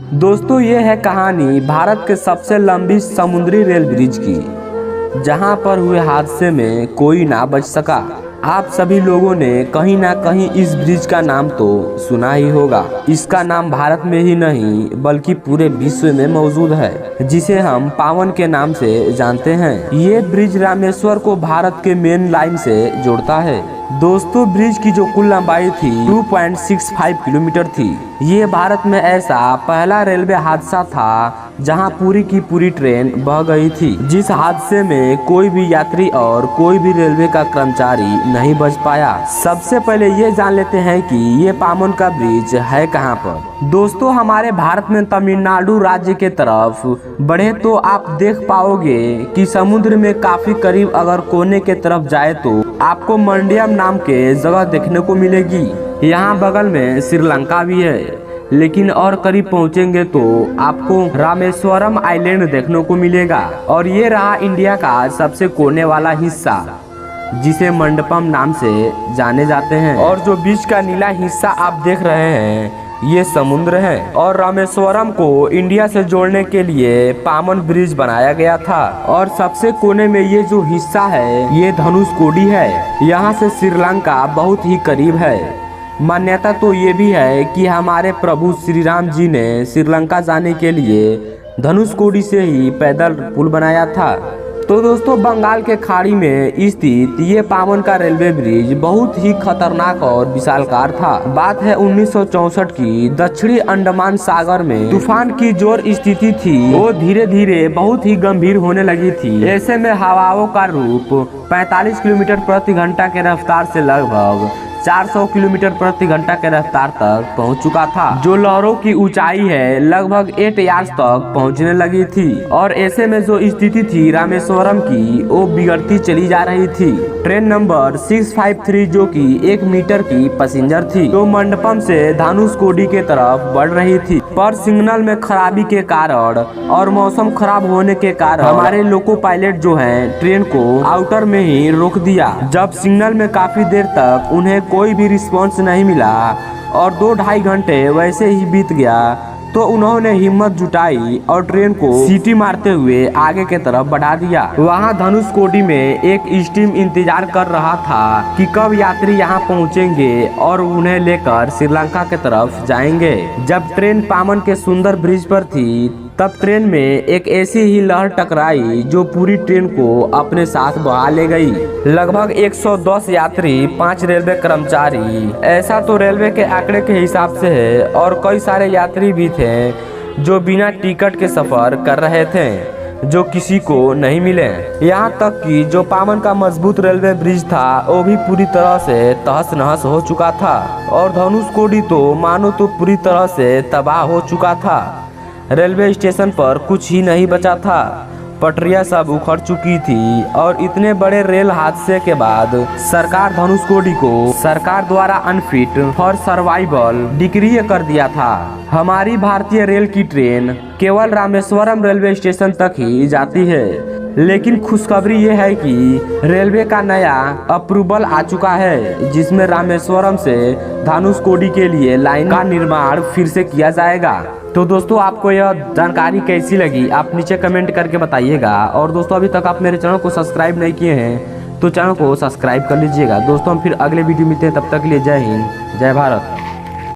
दोस्तों ये है कहानी भारत के सबसे लंबी समुद्री रेल ब्रिज की, जहां पर हुए हादसे में कोई ना बच सका। आप सभी लोगों ने कहीं ना कहीं इस ब्रिज का नाम तो सुना ही होगा। इसका नाम भारत में ही नहीं बल्कि पूरे विश्व में मौजूद है, जिसे हम पावन के नाम से जानते हैं। ये ब्रिज रामेश्वर को भारत के मेन लाइन से जोड़ता है। दोस्तों ब्रिज की जो कुल लंबाई थी 2.65 किलोमीटर थी। ये भारत में ऐसा पहला रेलवे हादसा था जहां पूरी की पूरी ट्रेन बह गई थी, जिस हादसे में कोई भी यात्री और कोई भी रेलवे का कर्मचारी नहीं बच पाया। सबसे पहले ये जान लेते हैं कि ये पावन का ब्रिज है कहां पर। दोस्तों हमारे भारत में तमिलनाडु राज्य के तरफ बढ़े तो आप देख पाओगे कि समुद्र में काफी करीब अगर कोने के तरफ जाए तो आपको मंडियम नाम के जगह देखने को मिलेगी। यहाँ बगल में श्रीलंका भी है, लेकिन और करीब पहुँचेंगे तो आपको रामेश्वरम आइलैंड देखने को मिलेगा। और ये रहा इंडिया का सबसे कोने वाला हिस्सा, जिसे मंडपम नाम से जाने जाते हैं। और जो बीच का नीला हिस्सा आप देख रहे हैं ये समुद्र है। और रामेश्वरम को इंडिया से जोड़ने के लिए पावन ब्रिज बनाया गया था। और सबसे कोने में ये जो हिस्सा है ये धनुषकोडी है। यहाँ से श्रीलंका बहुत ही करीब है। मान्यता तो ये भी है कि हमारे प्रभु श्री राम जी ने श्रीलंका जाने के लिए धनुषकोडी से ही पैदल पुल बनाया था। तो दोस्तों बंगाल के खाड़ी में स्थित ये पावन का रेलवे ब्रिज बहुत ही खतरनाक और विशालकार था। बात है 1964 की। दक्षिणी अंडमान सागर में तूफान की जोर स्थिति थी वो धीरे धीरे बहुत ही गंभीर होने लगी थी। ऐसे में हवाओं का रूप 45 किलोमीटर प्रति घंटा के रफ्तार से लगभग 400 किलोमीटर प्रति घंटा के रफ्तार तक पहुंच चुका था, जो लहरों की ऊंचाई है लगभग 8 यार्ड तक पहुंचने लगी थी। और ऐसे में जो स्थिति थी रामेश्वरम की वो बिगड़ती चली जा रही थी। ट्रेन नंबर 653 जो कि 1 मीटर की पैसेंजर थी, तो मंडपम से धनुषकोडी के तरफ बढ़ रही थी। पर सिग्नल में खराबी के कारण और मौसम खराब होने के कारण हमारे लोको पायलट जो है ट्रेन को आउटर में ही रोक दिया। जब सिग्नल में काफी देर तक उन्हें कोई भी रिस्पांस नहीं मिला और 2-2.5 घंटे वैसे ही बीत गया, तो उन्होंने हिम्मत जुटाई और ट्रेन को सीटी मारते हुए आगे के तरफ बढ़ा दिया। वहां धनुषकोडी में एक स्टीम इंतजार कर रहा था कि कब यात्री यहां पहुंचेंगे और उन्हें लेकर श्रीलंका के तरफ जाएंगे। जब ट्रेन पावन के सुंदर ब्रिज पर थी तब ट्रेन में एक ऐसी ही लहर टकराई जो पूरी ट्रेन को अपने साथ बहा ले गई। लगभग 110 यात्री, 5 रेलवे कर्मचारी, ऐसा तो रेलवे के आंकड़े के हिसाब से है, और कई सारे यात्री भी थे जो बिना टिकट के सफर कर रहे थे, जो किसी को नहीं मिले। यहाँ तक कि जो पावन का मजबूत रेलवे ब्रिज था वो भी पूरी तरह से तहस नहस हो चुका था। और धनुषकोडी तो मानो तो पूरी तरह से तबाह हो चुका था। रेलवे स्टेशन पर कुछ ही नहीं बचा था, पटरियां सब उखड़ चुकी थी। और इतने बड़े रेल हादसे के बाद सरकार धनुषकोडी को सरकार द्वारा अनफिट फॉर सर्वाइवल डिक्लेयर कर दिया था। हमारी भारतीय रेल की ट्रेन केवल रामेश्वरम रेलवे स्टेशन तक ही जाती है, लेकिन खुशखबरी ये है कि रेलवे का नया अप्रूवल आ चुका है, जिसमें रामेश्वरम से धनुषकोडी के लिए लाइन का निर्माण फिर से किया जाएगा। तो दोस्तों आपको यह जानकारी कैसी लगी आप नीचे कमेंट करके बताइएगा। और दोस्तों अभी तक आप मेरे चैनल को सब्सक्राइब नहीं किए हैं तो चैनल को सब्सक्राइब कर लीजिएगा। दोस्तों हम फिर अगले वीडियो मिलते हैं, तब तक के लिए जय हिंद, जय भारत।